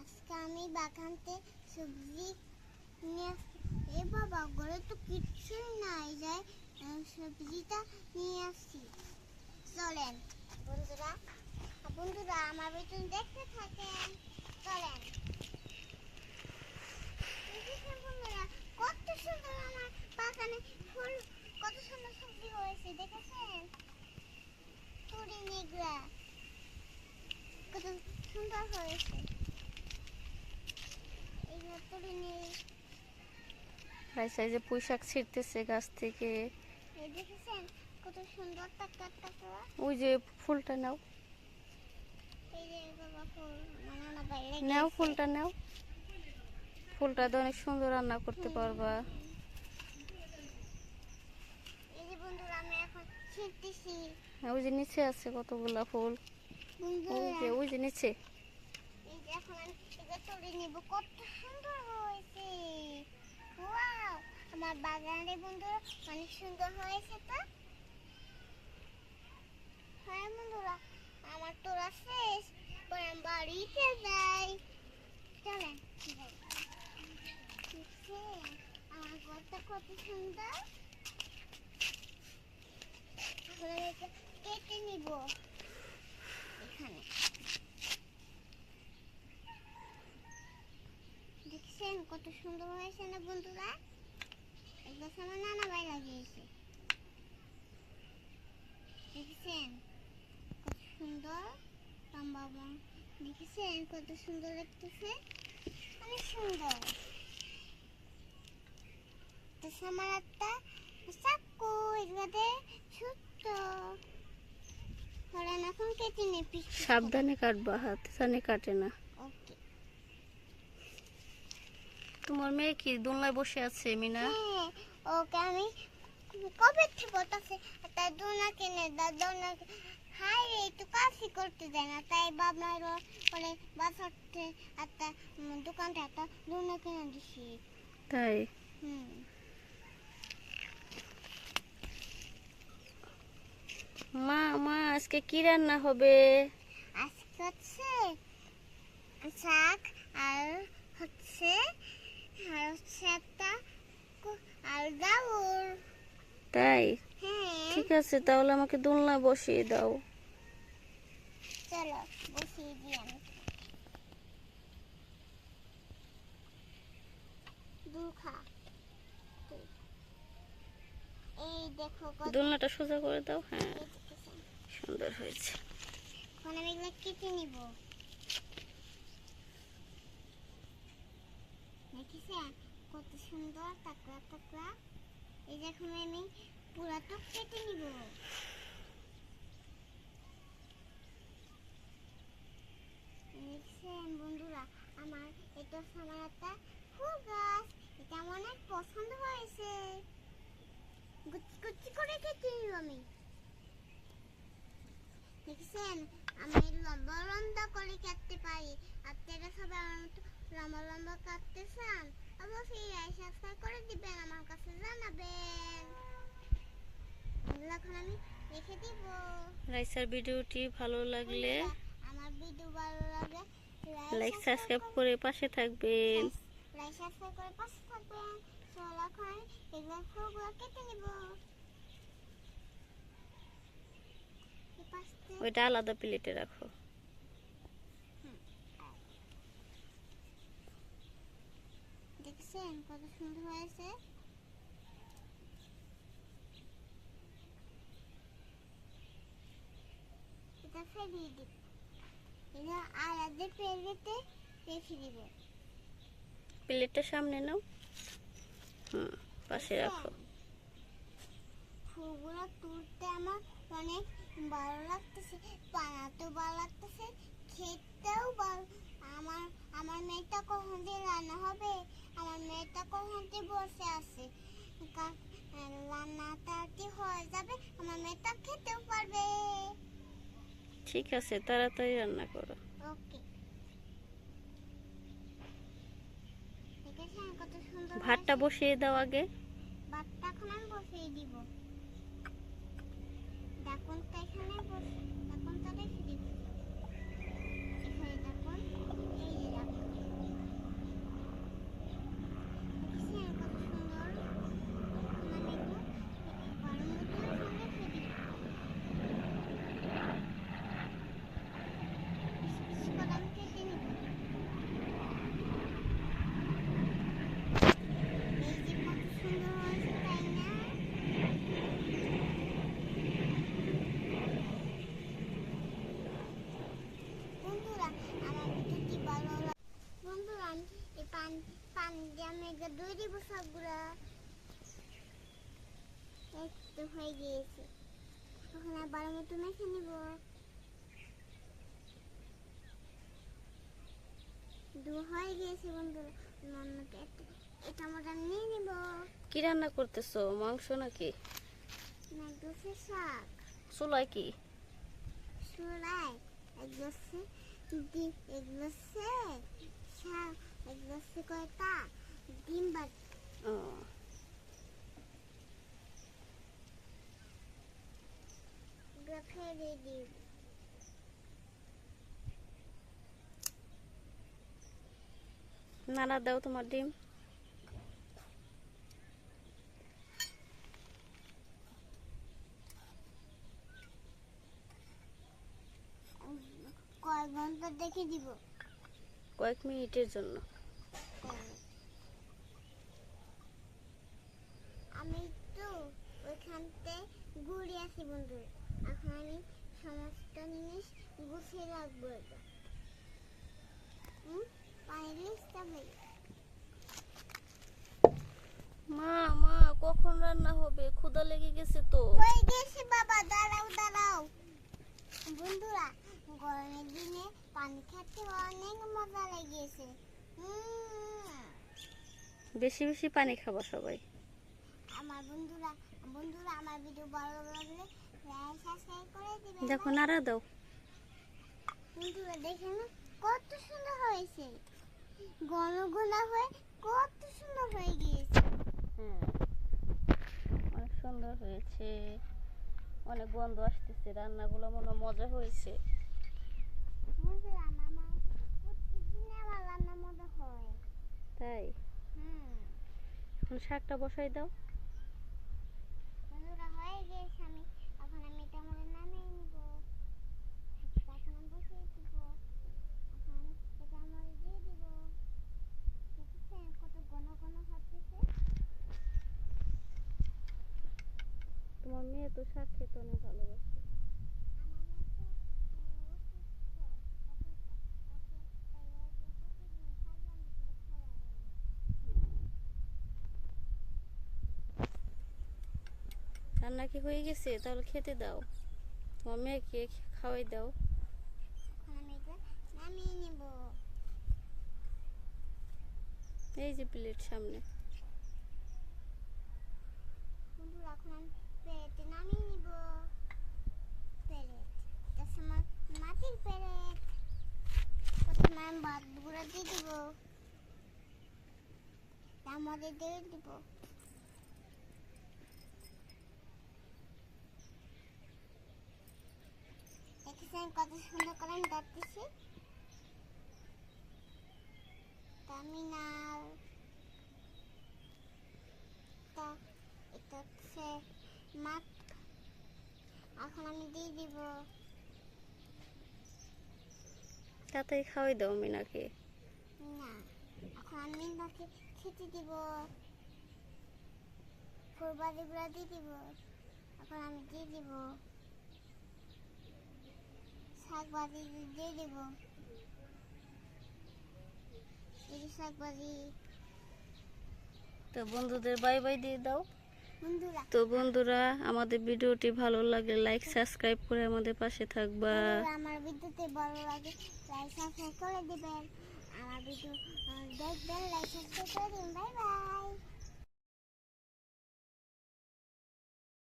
আজকে আমি বাগানতে সবজি নিয়ে এ বাবা ঘরে তো কিচ্ছুই নাই যায় সবজিটা নিয়ে আসছি। চলেন বন্ধুরা আমার বেতন দেখতে থাকেন। চলেন বন্ধুরা, কত সুন্দর আমার বাগানে ফুল, কত সুন্দর সবজি হয়েছে দেখেছেন? তুরি নেগরা কত সুন্দর হয়েছে। এইগুলো তুরি নেই যে পুঁইশাক ছিঁড়তেছে গাছ থেকে। এই দেখেছেন কত সুন্দর টাকা টাকা। ওই যে ফুলটা নাও, এই যে বাবা ফুল নানা বাইরে নাও ফুলটা নাও, ফুলটা দিয়ে অনেক সুন্দর রান্না করতে পারবা। এই যে বন্ধুরা আমি এখন ছিঁড়তেছি। ওই যে নিচে আছে কতগুলা ফুল, ওই যে নিচে। এই যে এখন আমি এটা তুলে নিব, কত সুন্দর হয়েছে। ওয়াও, আমার বাগানে বন্ধুরা অনেক সুন্দর হয়েছে তো। হ্যাঁ বন্ধুরা, আমার তোরা শেষ, পরে আমি বাড়িতে যাই। চলেন আমার ঘরটা কত সুন্দর। কেটে নিব এখানে। দেখছেন কত সুন্দর হয়েছে না বন্ধুরা? এগুলো আমার নানা ভাই লাগিয়েছে। দেখছেন কত সুন্দর লম্বা, দেখছেন কত সুন্দর লাগতেছে, অনেক সুন্দর। তো আমার একটা চাকু এগুলোতে ছোট্ট ধরেন এখন কেটে নে। সাবধানে কাটবা, হাত জানে কাটে না। ওকে। তোমার মেয়ে কি দোলনায় বসে আছে মিনা? হ্যাঁ, ওকে আমি কবে থেকে বলতেছি তার দোলনা কিনে দাও, দোলনা। হাই রে, একটু কাশি করতে দেয় না, তাই বাবনার বলে বাসাতে একটা দোকানটা একটা দোলনা কিনে দিছি। তাই? মা মা আজকে কি রান্না হবে? আজকে হচ্ছে শাক আর হচ্ছে একটা আর ডাউল। তাই? হ্যাঁ ঠিক আছে, তাহলে আমাকে দোলনা বসিয়ে দাও। চলো বসিয়ে দিই আমি। দুখা এই দেখো দোলনাটা সোজা করে দাও। হ্যাঁ, সুন্দর হয়েছে। এখন আমি এগুলো কেটে নিব। দেখেছেন কত সুন্দর টাকলা টাকলা। এই দেখুন আমি পুরা তো কেটে নিব। দেখছেন বন্ধুরা, আমার এটা আমার একটা ফুল গাছ, এটা আমার অনেক পছন্দ হয়েছে। গুচ্ছি গুচ্ছি করে কেটে নিব আমি। দেখছেন আমি লম্বা লম্বা করে কাটতে পারি। আপনারা সবাই আমার মতো লম্বা লম্বা কাটতে চান? অবশ্যই সাবস্ক্রাইব করে দিবেন, আমার কাছে জানাবেন। এখন আমি রেখে দিব। রাইসার ভিডিওটি ভালো লাগলে আমার ভিডিও ভালো লাগে লাইক সাবস্ক্রাইব করে পাশে থাকবেন। লাইক সাবস্ক্রাইব করে পাশে থাকবেন। চলো এখন আমি এগুলো ফুলগুলো কেটে নিব। ওইটা আলাদা প্লেটে রাখো। দেখছেন কত সুন্দর হয়েছে। এটা ফেলিয়ে দিব, এটা আলাদা প্লেটে রেখে দিব। প্লেটটা সামনে নাও, পাশে রাখো। ফুলগুলো তুলতে আমার অনেক ভালো লাগতেছে, বানাতেও ভালো লাগতেছে, খেতেও ভালো। আমার আমার মেয়েটা কখন দিয়ে রান্না হবে, আমার মেয়েটা কখন দিয়ে বসে আছে, রান্নাটা কি হয়ে যাবে, আমার মেয়েটা খেতেও পারবে। ঠিক আছে, তাড়াতাড়ি রান্না করো। ওকে। দেখেছেন কত সুন্দর। ভাতটা বসিয়ে দাও আগে। ভাতটা এখন আমি বসিয়ে দিব। ঢাকনটা এখানে ঢাকনটা রেখে দিব। এখানে আমি একটা দই দিব সবগুলা। এই তো হয়ে গিয়েছে। এখন আবার মতো মেখে নিব। দু হয়ে গিয়েছে বন্ধুরা। রান্নাটা এটা আমরা নিয়ে নিব। কি রান্না করতেছো, মাংস নাকি? না দোষে শাক। চুলায় কি? চুলাই এগুলোছে এগুলোছে শাক, এগুলোছে কয়টা ডিম বাট। ও, ফেলে দিব। নাড়া দাও তোমার ডিম। কয় ঘন্টা দেখে দিব। কয়েক মিনিটের জন্য। আমি তো ওইখানতে ঘুরে আসি বন্ধু। এখন আমি সমস্ত জিনিস গুছিয়ে রাখবো। এটা পানি লিস্টটা ভাই। মা মা, কখন রান্না হবে? ক্ষুধা লেগে গেছে তো। হয়ে গেছে বাবা, দাঁড়াও দাঁড়াও। বন্ধুরা, গরমের দিনে পানি খেতে অনেক মজা লেগেছে। বেশি বেশি পানি খাবা সবাই। আমার বন্ধুরা আমার ভিডিও ভালো লাগলে লাইক সাবস্ক্রাইব করে দিবেন। দেখো, নাড়া দাও। বন্ধুরা দেখে না কত সুন্দর হয়েছে। ঘন ঘন হয়ে কত সুন্দর হয়ে গিয়েছে। অনেক সুন্দর হয়েছে। অনেক গন্ধ আসতেছে। রান্নাগুলো মনে হয় মজা হয়েছে। বন্ধুরা আমার প্রত্যেকদিন আমার রান্না মজা হয়। তাই এখন শাকটা বসাই দাও। বন্ধুরা হয়ে গেছে। এখন আমি এটা আমাদের নামিয়ে নিব। এখন আমি বসিয়ে দিব। এখন এটা আমাদের দিয়ে দিব। দেখেছেন কত ঘন ঘন হচ্ছে। তোমার মেয়ে তো শাক খেতে অনেক ভালোবাসে। রান্না কি হয়ে গেছে? তাহলে খেতে দাও। তোমার মেয়েকে খাওয়াই দাও। এখন আমি এটা নামিয়ে নিব। এই যে প্লেট সামনে। বন্ধুরা এখন আমি প্লেটে নামিয়ে নিব। প্লেট এটা আমার মাটির প্লেট। প্রথমে আমি ভাতগুলো দিয়ে দিব। তার মধ্যে দিয়ে দিব। দেখেছেন কত সুন্দর করে আমি কাটতেছি। টার্মিনাল এটা হচ্ছে মাছ। এখন আমি দিয়ে দিব। তাড়াতাড়ি খাওয়াই দাও মিনাকে। না, এখন আমি মিনাকে খেতে দিব। ফুলবাড়িগুলো দিয়ে দিব। এখন আমি দিয়ে দিব শাকবাজি দিয়ে দিব। শাকবাজি। তো বন্ধুদের বাই বাই দিয়ে দাও। বন্ধুরা তো বন্ধুরা, আমাদের ভিডিওটি ভালো লাগলে লাইক সাবস্ক্রাইব করে আমাদের পাশে থাকবা। আমার ভিডিওতে ভালো লাগে লাইক সাবস্ক্রাইব করে দিবেন। আমার ভিডিও দেখবেন, লাইক সাবস্ক্রাইব করে দিন। Bye bye.